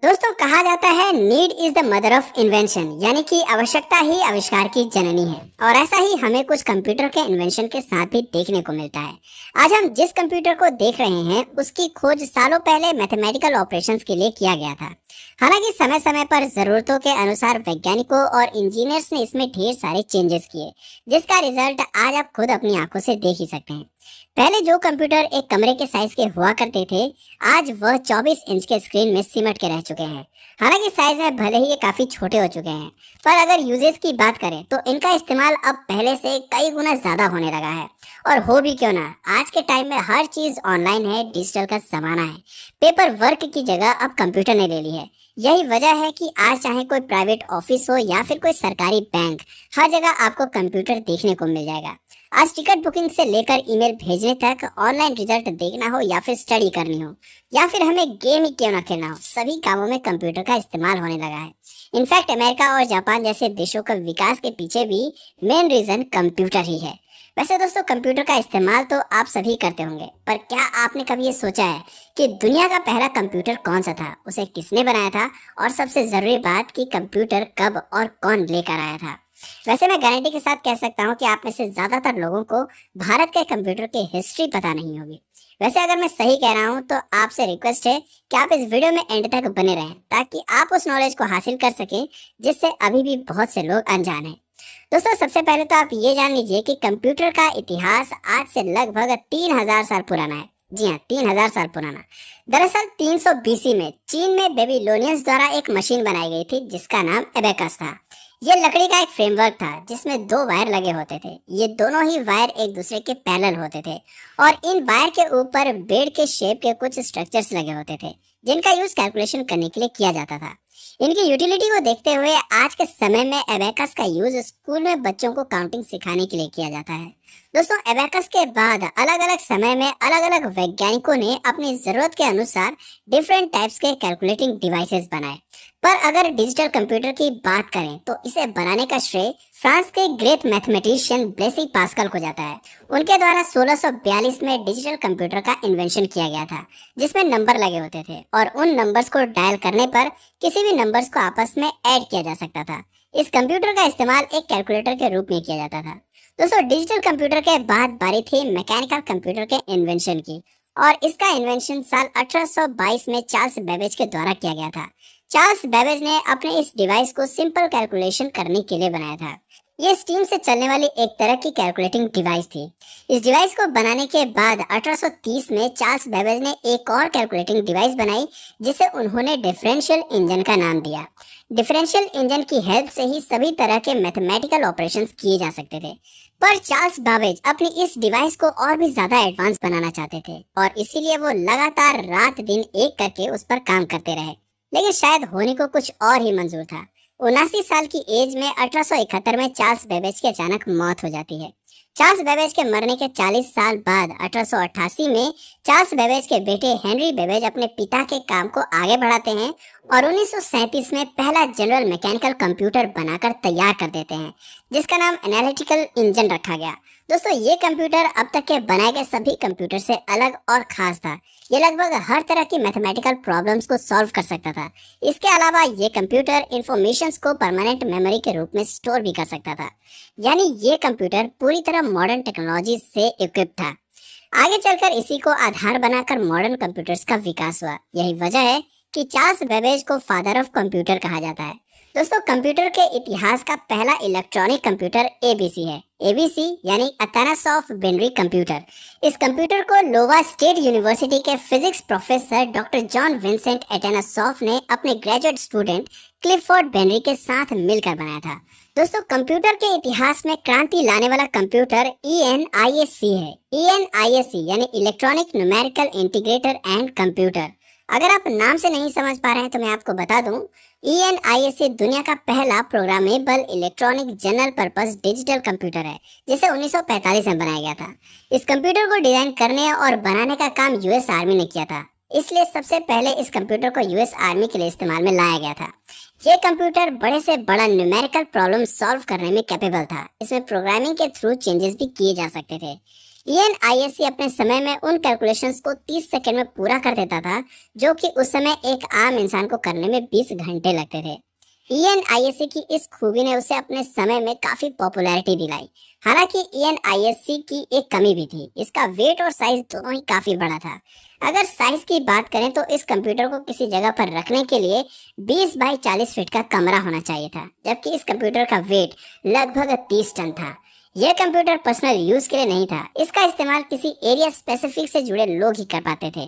दोस्तों, कहा जाता है need is the mother of invention, यानी कि आवश्यकता ही आविष्कार की जननी है। और ऐसा ही हमें कुछ कंप्यूटर के इन्वेंशन के साथ भी देखने को मिलता है। आज हम जिस कंप्यूटर को देख रहे हैं उसकी खोज सालों पहले मैथमेटिकल ऑपरेशंस के लिए किया गया था। हालांकि समय समय पर जरूरतों के अनुसार वैज्ञानिकों और इंजीनियर्स ने इसमें ढेर सारे चेंजेस किए, जिसका रिजल्ट आज आप खुद अपनी आंखों से देख ही सकते हैं। पहले जो कंप्यूटर एक कमरे के साइज के हुआ करते थे, आज वह 24 इंच के स्क्रीन में सिमट के रह चुके हैं। हालांकि साइज में भले ही ये काफी छोटे हो चुके हैं, पर अगर यूजेस की बात करें तो इनका इस्तेमाल अब पहले से कई गुना ज्यादा होने लगा है। और हो भी क्यों ना, आज के टाइम में हर चीज ऑनलाइन है, डिजिटल का जमाना है। पेपर वर्क की जगह अब कंप्यूटर ने ले ली है। यही वजह है कि आज चाहे कोई प्राइवेट ऑफिस हो या फिर कोई सरकारी बैंक, हर जगह आपको कंप्यूटर देखने को मिल जाएगा। आज टिकट बुकिंग से लेकर ईमेल भेजने तक, ऑनलाइन रिजल्ट देखना हो या फिर स्टडी करनी हो, या फिर हमें गेम ही क्यों ना खेलना हो, सभी कामों में कंप्यूटर का इस्तेमाल होने लगा है। इनफैक्ट अमेरिका और जापान जैसे देशों का विकास के पीछे भी मेन रीजन कंप्यूटर ही है। वैसे दोस्तों, कंप्यूटर का इस्तेमाल तो आप सभी करते होंगे, पर क्या आपने कभी ये सोचा है कि दुनिया का पहला कंप्यूटर कौन सा था, उसे किसने बनाया था, और सबसे जरूरी बात कि कंप्यूटर कब और कौन लेकर आया था। वैसे मैं गारंटी के साथ कह सकता हूँ कि आप में से ज्यादातर लोगों को भारत के कंप्यूटर की हिस्ट्री पता नहीं होगी। वैसे अगर मैं सही कह रहा हूँ तो आपसे रिक्वेस्ट है कि आप इस वीडियो में एंड तक बने रहें, ताकि आप उस नॉलेज को हासिल कर सकें जिससे अभी भी बहुत से लोग अनजान हैं। दोस्तों, सबसे पहले तो आप ये जान लीजिए कि कंप्यूटर का इतिहास आज से लगभग 3000 साल पुराना है। जी हाँ, 3000 साल पुराना। दरअसल 300 बीसी में चीन में बेबीलोनियंस द्वारा एक मशीन बनाई गई थी जिसका नाम एबेकस था। ये लकड़ी का एक फ्रेमवर्क था जिसमें दो वायर लगे होते थे। ये दोनों ही वायर एक दूसरे के पैरेलल होते थे, और इन वायर के ऊपर बेड के शेप के कुछ स्ट्रक्चर्स लगे होते थे जिनका यूज कैलकुलेशन करने के लिए किया जाता था। इनकी यूटिलिटी को देखते हुए आज के समय में एबेकस का यूज स्कूल में बच्चों को काउंटिंग सिखाने के लिए किया जाता है। दोस्तों, एबेकस के बाद अलग अलग समय में अलग अलग वैज्ञानिकों ने अपनी जरूरत के अनुसार डिफरेंट टाइप्स के कैलकुलेटिंग डिवाइसेस बनाए। पर अगर डिजिटल कंप्यूटर की बात करें तो इसे बनाने का श्रेय फ्रांस के ग्रेट मैथमेटिशियन ब्लेसी पास्कल को जाता है। उनके द्वारा 1642 में डिजिटल कंप्यूटर का इन्वेंशन किया गया था, जिसमें नंबर लगे होते थे और उन नंबर्स को डायल करने पर किसी भी नंबर्स को आपस में ऐड किया जा सकता था। इस कंप्यूटर का इस्तेमाल एक कैलकुलेटर के रूप में किया जाता था। दोस्तों, डिजिटल कंप्यूटर के बाद बारी थी मैकेनिकल कंप्यूटर के इन्वेंशन की, और इसका इन्वेंशन साल 1822 में चार्ल्स बेबेज के द्वारा किया गया था। चार्ल्स बेबेज ने अपने इस डिवाइस को सिंपल कैलकुलेशन करने के लिए बनाया था। ये स्टीम से चलने वाली एक तरह की कैलकुलेटिंग डिवाइस थी। इस डिवाइस को बनाने के बाद 1830 में चार्ल्स बेबेज ने एक और कैलकुलेटिंग डिवाइस बनाई, जिसे उन्होंने डिफरेंशियल इंजन का नाम दिया। डिफरेंशियल इंजन की हेल्प से ही सभी तरह के मैथमेटिकल ऑपरेशंस किए जा सकते थे। पर चार्ल्स बाबेज अपनी इस डिवाइस को और भी ज्यादा एडवांस बनाना चाहते थे, और इसीलिए वो लगातार रात दिन एक करके उस पर काम करते रहे। लेकिन शायद होने को कुछ और ही मंजूर था। 79 साल की एज में 1871 में चार्ल्स बेबेज की अचानक मौत हो जाती है। चार्ल्स बेबेज के मरने के 40 साल बाद 1888 में चार्ल्स बेबेज के बेटे हेनरी बेबेज अपने पिता के काम को आगे बढ़ाते हैं और 1937 में पहला जनरल मैकेनिकल कंप्यूटर बनाकर तैयार कर देते हैं, जिसका नाम एनालिटिकल इंजन रखा गया। दोस्तों, ये कंप्यूटर अब तक के बनाए गए सभी कंप्यूटर से अलग और खास था। ये लगभग हर तरह की मैथमेटिकल प्रॉब्लम्स को सॉल्व कर सकता था। इसके अलावा ये कंप्यूटर इंफॉर्मेशंस को परमानेंट मेमोरी के रूप में स्टोर भी कर सकता था। यानी ये कंप्यूटर पूरी तरह मॉडर्न टेक्नोलॉजी से इक्विप था। आगे चलकर इसी को आधार बनाकर मॉडर्न कंप्यूटर्स का विकास हुआ। यही वजह है कि चार्ल्स बेबेज को फादर ऑफ कंप्यूटर कहा जाता है। दोस्तों, कंप्यूटर के इतिहास का पहला इलेक्ट्रॉनिक कंप्यूटर एबीसी है। एबीसी यानी अतानासॉफ बेनरी कंप्यूटर। इस कंप्यूटर को लोवा स्टेट यूनिवर्सिटी के physics professor doctor John Vincent Atanasoff ने अपने ग्रेजुएट स्टूडेंट क्लिफोर्ड बेनरी के साथ मिलकर बनाया था। दोस्तों, कंप्यूटर के इतिहास में क्रांति लाने वाला कंप्यूटर ENIAC है। ENIAC यानी electronic numerical integrator and computer. अगर आप नाम से नहीं समझ पा रहे हैं तो मैं आपको बता दूं, ENIAC दुनिया का पहला programmable electronic general purpose digital computer है, जिसे 1945 में बनाया गया था। इस कंप्यूटर को डिजाइन करने और बनाने का काम यूएस आर्मी ने किया था, इसलिए सबसे पहले इस कंप्यूटर को यूएस आर्मी के लिए इस्तेमाल में लाया गया था। ये कंप्यूटर बड़े से बड़ा न्यूमेरिकल प्रॉब्लम सॉल्व करने में कैपेबल था। इसमें प्रोग्रामिंग के थ्रू चेंजेस भी किए जा सकते थे। ENISC अपने समय में उन कैलकुलेशंस को 30 सेकंड में पूरा कर देता था, जो कि उस समय एक आम इंसान को करने में 20 घंटे लगते थे। ENISC की इस खूबी ने उसे अपने समय में काफी पॉपुलैरिटी दिलाई। हालांकि ENISC की एक कमी भी थी, इसका वेट और साइज दोनों ही काफी बड़ा था। अगर साइज की बात करें तो इस कंप्यूटर को किसी जगह पर रखने के लिए 20 बाई 40 फीट का कमरा होना चाहिए था, जबकि इस कंप्यूटर का वेट लगभग 30 टन था। यह कंप्यूटर पर्सनल यूज के लिए नहीं था, इसका इस्तेमाल किसी एरिया स्पेसिफिक से जुड़े लोग ही कर पाते थे।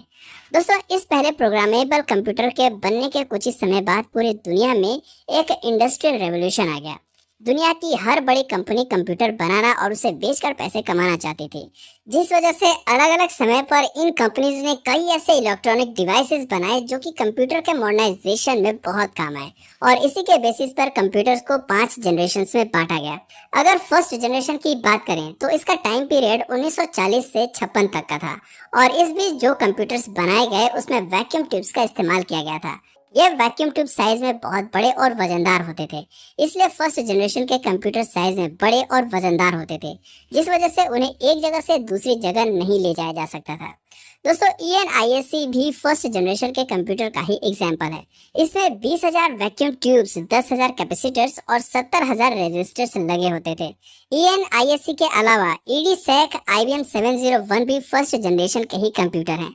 दोस्तों, इस पहले प्रोग्रामेबल कंप्यूटर के बनने के कुछ ही समय बाद पूरी दुनिया में एक इंडस्ट्रियल रेवोल्यूशन आ गया। दुनिया की हर बड़ी कंपनी कंप्यूटर बनाना और उसे बेचकर पैसे कमाना चाहती थी, जिस वजह से अलग अलग समय पर इन कंपनीज ने कई ऐसे इलेक्ट्रॉनिक डिवाइसेस बनाए जो कि कंप्यूटर के मॉडर्नाइजेशन में बहुत काम आए, और इसी के बेसिस पर कंप्यूटर्स को 5 जनरेशंस में बांटा गया। अगर फर्स्ट जनरेशन की बात करें तो इसका टाइम पीरियड 1940 से 56 तक का था, और इस बीच जो कंप्यूटर्स बनाए गए उसमें वैक्यूम ट्यूब्स का इस्तेमाल किया गया था। ये वैक्यूम ट्यूब साइज में बहुत बड़े और वजनदार होते थे, इसलिए फर्स्ट जनरेशन के कंप्यूटर साइज में बड़े और वजनदार होते थे, जिस वजह से उन्हें एक जगह से दूसरी जगह नहीं ले जाया जा सकता था। दोस्तों, ENISC भी फर्स्ट जनरेशन के कंप्यूटर का ही एग्जाम्पल है। इसमें 20,000 वैक्यूम ट्यूब्स, 10,000 कैपेसिटर्स और 70,000 रेजिस्टर्स लगे होते थे। ENISC के अलावा EDSEC, IBM 701 भी फर्स्ट जनरेशन के ही कंप्यूटर हैं।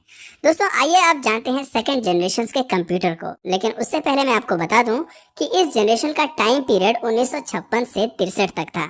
दोस्तों, आइए आप जानते हैं सेकंड जनरेशन के कंप्यूटर को, लेकिन उससे पहले मैं आपको बता दूं कि इस जनरेशन का टाइम पीरियड 1956 से 63 तक था।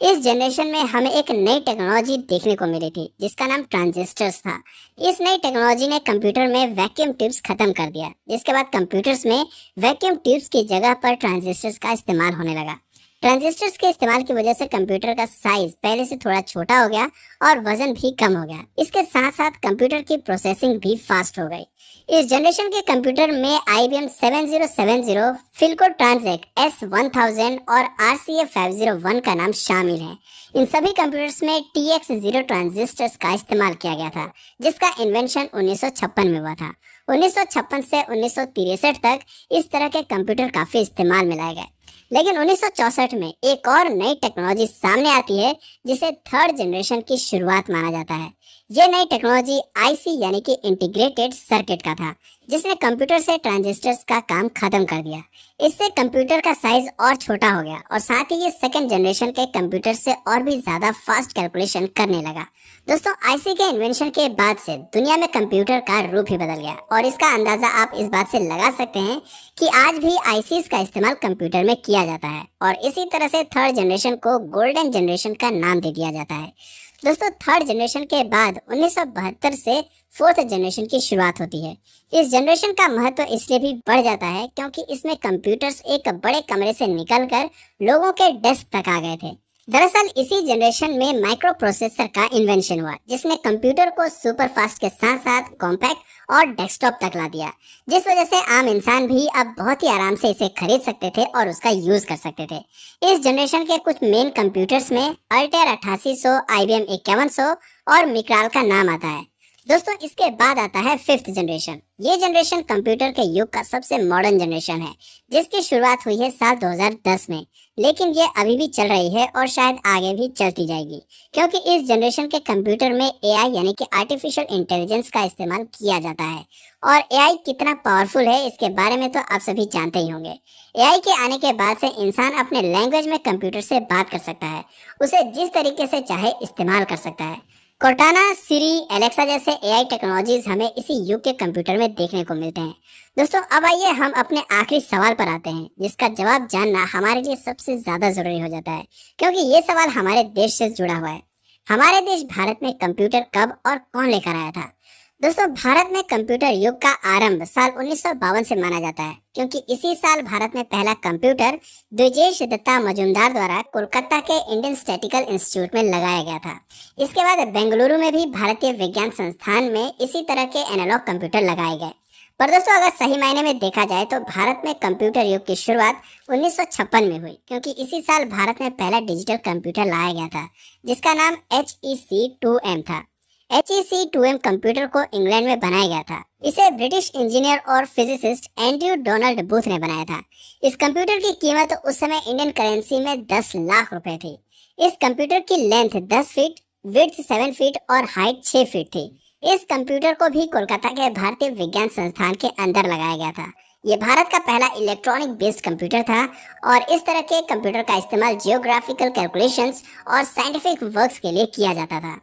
इस जनरेशन में हमें एक नई टेक्नोलॉजी देखने को मिली थी, जिसका नाम ट्रांजिस्टर्स था। इस नई टेक्नोलॉजी ने कंप्यूटर में वैक्यूम ट्यूब्स खत्म कर दिया, जिसके बाद कंप्यूटर्स में वैक्यूम ट्यूब्स की जगह पर ट्रांजिस्टर्स का इस्तेमाल होने लगा। ट्रांजिस्टर्स के इस्तेमाल की वजह से कंप्यूटर का साइज पहले से थोड़ा छोटा हो गया और वजन भी कम हो गया। इसके साथ साथ कंप्यूटर की प्रोसेसिंग भी फास्ट हो गई। इस जनरेशन के कंप्यूटर में IBM 7070, फिल्को ट्रांजेक S1000 और RCA 501 का नाम शामिल है। इन सभी कंप्यूटर्स में TX0 ट्रांजिस्टर्स का इस्तेमाल किया गया था, जिसका इन्वेंशन 1956 में हुआ था। 1956 से 1963 तक इस तरह के कंप्यूटर काफी इस्तेमाल में लाए गए। लेकिन 1964 में एक और नई टेक्नोलॉजी सामने आती है, जिसे थर्ड जनरेशन की शुरुआत माना जाता है। यह नई टेक्नोलॉजी IC यानी कि इंटीग्रेटेड सर्किट का था, जिसने कंप्यूटर से ट्रांजिस्टर्स का काम खत्म कर दिया। इससे कंप्यूटर का साइज और छोटा हो गया, और साथ ही ये सेकंड जनरेशन के कंप्यूटर से और भी ज्यादा फास्ट कैलकुलेशन करने लगा। दोस्तों, IC के इन्वेंशन के बाद से दुनिया में कंप्यूटर का रूप ही बदल गया, और इसका अंदाजा आप इस बात से लगा सकते हैं कि आज भी ICs का इस्तेमाल कंप्यूटर में किया जाता है, और इसी तरह से थर्ड जनरेशन को गोल्डन जनरेशन का नाम दे दिया जाता है। दोस्तों, थर्ड जनरेशन के बाद 1972 से फोर्थ जनरेशन की शुरुआत होती है। इस जनरेशन का महत्व इसलिए भी बढ़ जाता है क्योंकि इसमें कंप्यूटर्स एक बड़े कमरे से निकलकर लोगों के डेस्क तक आ गए थे। दरअसल इसी जनरेशन में माइक्रो प्रोसेसर का इन्वेंशन हुआ, जिसने कंप्यूटर को सुपर फास्ट के साथ साथ कॉम्पैक्ट और डेस्कटॉप तक ला दिया, जिस वजह से आम इंसान भी अब बहुत ही आराम से इसे खरीद सकते थे और उसका यूज कर सकते थे। इस जनरेशन के कुछ मेन कंप्यूटर्स में अल्टेर 8800, IBM 5100 और मिक्राल का नाम आता है। दोस्तों, इसके बाद आता है फिफ्थ जनरेशन। ये जनरेशन कंप्यूटर के युग का सबसे मॉडर्न जनरेशन है, जिसकी शुरुआत हुई है साल 2010 में, लेकिन ये अभी भी चल रही है और शायद आगे भी चलती जाएगी, क्योंकि इस जनरेशन के कंप्यूटर में AI यानी कि आर्टिफिशियल इंटेलिजेंस का इस्तेमाल किया जाता है। और AI कितना पावरफुल है इसके बारे में तो आप सभी जानते ही होंगे। AI के आने के बाद से इंसान अपने लैंग्वेज में कंप्यूटर से बात कर सकता है, उसे जिस तरीके से चाहे इस्तेमाल कर सकता है। कोर्टाना, सिरी, एलेक्सा जैसे AI टेक्नोलॉजीज हमें इसी युग के कंप्यूटर में देखने को मिलते हैं। दोस्तों, अब आइए हम अपने आखिरी सवाल पर आते हैं, जिसका जवाब जानना हमारे लिए सबसे ज्यादा जरूरी हो जाता है, क्योंकि ये सवाल हमारे देश से जुड़ा हुआ है। हमारे देश भारत में कंप्यूटर कब और कौन लेकर आया था? दोस्तों, भारत में कंप्यूटर युग का आरंभ साल 1952 से माना जाता है, क्योंकि इसी साल भारत में पहला कंप्यूटर द्विजेश दत्ता मजूमदार द्वारा कोलकाता के इंडियन स्टैटिकल इंस्टीट्यूट में लगाया गया था। इसके बाद बेंगलुरु में भी भारतीय विज्ञान संस्थान में इसी तरह के एनालॉग कंप्यूटर लगाए गए। पर दोस्तों, अगर सही मायने में देखा जाए तो भारत में कंप्यूटर युग की शुरुआत 1956 में हुई, क्योंकि इसी साल भारत में पहला डिजिटल कंप्यूटर लाया गया था, जिसका नाम HEC2M था। HEC2M कंप्यूटर को इंग्लैंड में बनाया गया था। इसे ब्रिटिश इंजीनियर और फिजिसिस्ट एंड्रयू डोनाल्ड बूथ ने बनाया था। इस कंप्यूटर की कीमत उस समय इंडियन करेंसी में 10 लाख रुपए थी। इस कंप्यूटर की लेंथ 10 फीट, विड्थ 7 फीट और हाइट 6 फीट थी। इस कंप्यूटर को भी कोलकाता के भारतीय विज्ञान संस्थान के अंदर लगाया गया था। ये भारत का पहला इलेक्ट्रॉनिक बेस्ड कंप्यूटर था और इस तरह के कंप्यूटर का इस्तेमाल जियोग्राफिकल कैलकुलेशंस और साइंटिफिक वर्क्स के लिए किया जाता था।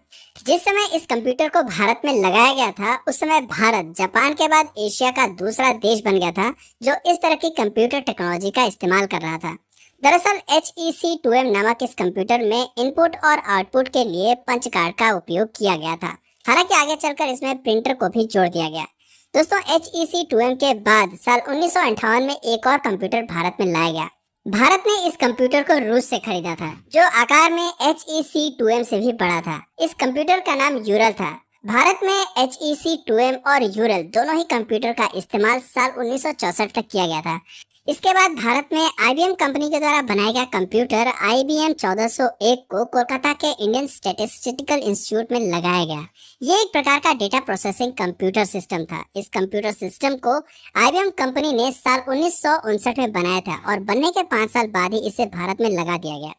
जिस समय इस कंप्यूटर को भारत में लगाया गया था, उस समय भारत जापान के बाद एशिया का दूसरा देश बन गया था जो इस तरह की कंप्यूटर टेक्नोलॉजी का इस्तेमाल कर रहा था। दरअसल HEC2M नामक इस कंप्यूटर में इनपुट और आउटपुट के लिए पंच कार्ड का उपयोग किया गया था। हालांकि आगे चलकर इसमें प्रिंटर को भी जोड़ दिया गया। दोस्तों, HEC2M के बाद साल 1958 में एक और कंप्यूटर भारत में लाया गया। भारत ने इस कंप्यूटर को रूस से खरीदा था, जो आकार में HEC2M से भी बड़ा था। इस कंप्यूटर का नाम यूरल था। भारत में HEC2M और यूरल दोनों ही कंप्यूटर का इस्तेमाल साल 1964 तक किया गया था। इसके बाद भारत में IBM कंपनी के द्वारा बनाया गया कंप्यूटर IBM 1401 को कोलकाता के इंडियन स्टैटिस्टिकल इंस्टीट्यूट में लगाया गया। ये एक प्रकार का डेटा प्रोसेसिंग कंप्यूटर सिस्टम था। इस कंप्यूटर सिस्टम को IBM कंपनी ने साल 1959 में बनाया था और बनने के 5 साल बाद ही इसे भारत में लगा दिया गया।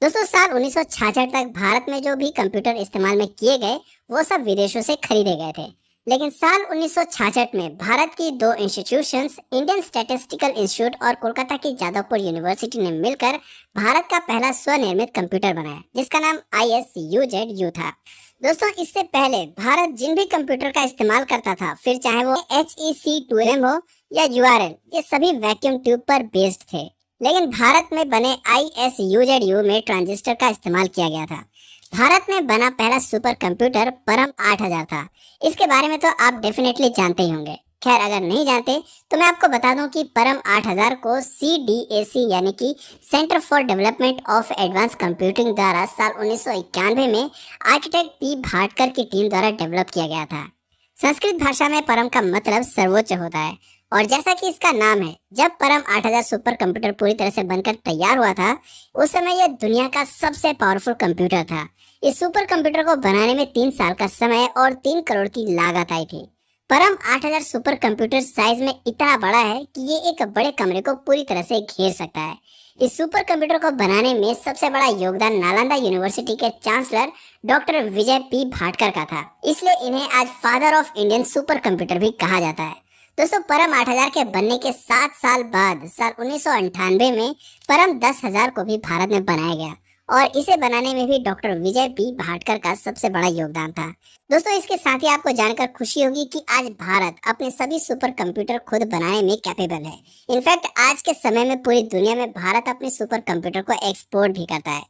दोस्तों, साल 1966 तक भारत में जो भी कंप्यूटर इस्तेमाल में किए गए वो सब विदेशों से खरीदे गए थे। लेकिन साल 1966 में भारत की दो इंस्टीट्यूशंस, इंडियन स्टैटिस्टिकल इंस्टीट्यूट और कोलकाता की जादवपुर यूनिवर्सिटी ने मिलकर भारत का पहला स्वनिर्मित कंप्यूटर बनाया, जिसका नाम ISUZU था। दोस्तों, इससे पहले भारत जिन भी कंप्यूटर का इस्तेमाल करता था, फिर चाहे वो HEC2M हो या URL, ये सभी वैक्यूम ट्यूब पर बेस्ड थे। लेकिन भारत में बने ISUZU में ट्रांजिस्टर का इस्तेमाल किया गया था। भारत में बना पहला सुपर कंप्यूटर परम 8000 था। इसके बारे में तो आप डेफिनेटली जानते ही होंगे। खैर, अगर नहीं जानते तो मैं आपको बता दूं कि परम 8000 को CDAC यानी कि centre for development of advance computing द्वारा साल 1991 में आर्किटेक्ट P भाटकर की टीम द्वारा डेवलप किया गया था। संस्कृत भाषा में परम का मतलब सर्वोच्च होता है और जैसा कि इसका नाम है, जब परम 8000 सुपर कंप्यूटर पूरी तरह से बनकर तैयार हुआ था, उस समय यह दुनिया का सबसे पावरफुल कंप्यूटर था। इस सुपर कंप्यूटर को बनाने में 3 साल का समय और 3 करोड़ की लागत आई थी। परम 8000 सुपर कंप्यूटर साइज में इतना बड़ा है कि ये एक बड़े कमरे को पूरी तरह से घेर सकता है। इस सुपर कंप्यूटर को बनाने में सबसे बड़ा योगदान नालंदा यूनिवर्सिटी के चांसलर डॉक्टर विजय P भाटकर का था। इसलिए इन्हें आज father of Indian super computer भी कहा जाता है। दोस्तों, परम 8000 के बनने के 7 साल बाद साल 1998 में परम 10000 को भी भारत में बनाया गया और इसे बनाने में भी डॉक्टर विजय P भाटकर का सबसे बड़ा योगदान था। दोस्तों, इसके साथ ही आपको जानकर खुशी होगी कि आज भारत अपने सभी सुपर कंप्यूटर खुद बनाने में कैपेबल है। इनफैक्ट आज के समय में पूरी दुनिया में भारत अपने सुपर कंप्यूटर को एक्सपोर्ट भी करता है।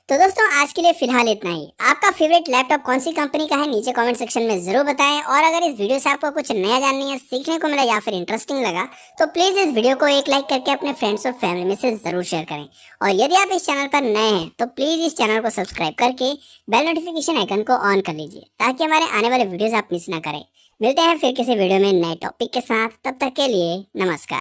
तो दोस्तों, आज के लिए फिलहाल इतना ही। आपका फेवरेट लैपटॉप कौन सी कंपनी का है, नीचे कमेंट सेक्शन में जरूर बताएं। और अगर इस वीडियो से आपको कुछ नया जानने या सीखने को मिला या फिर इंटरेस्टिंग लगा तो प्लीज इस वीडियो को एक लाइक करके अपने फ्रेंड्स और फैमिली में से जरूर शेयर करें। और यदि आप इस चैनल पर नए हैं तो प्लीज इस चैनल को सब्सक्राइब करके बेल नोटिफिकेशन आइकन को ऑन कर लीजिए ताकि हमारे आने वाले वीडियोस आप मिस ना करें। मिलते हैं फिर किसी वीडियो में नए टॉपिक के साथ। तब तक के लिए नमस्कार।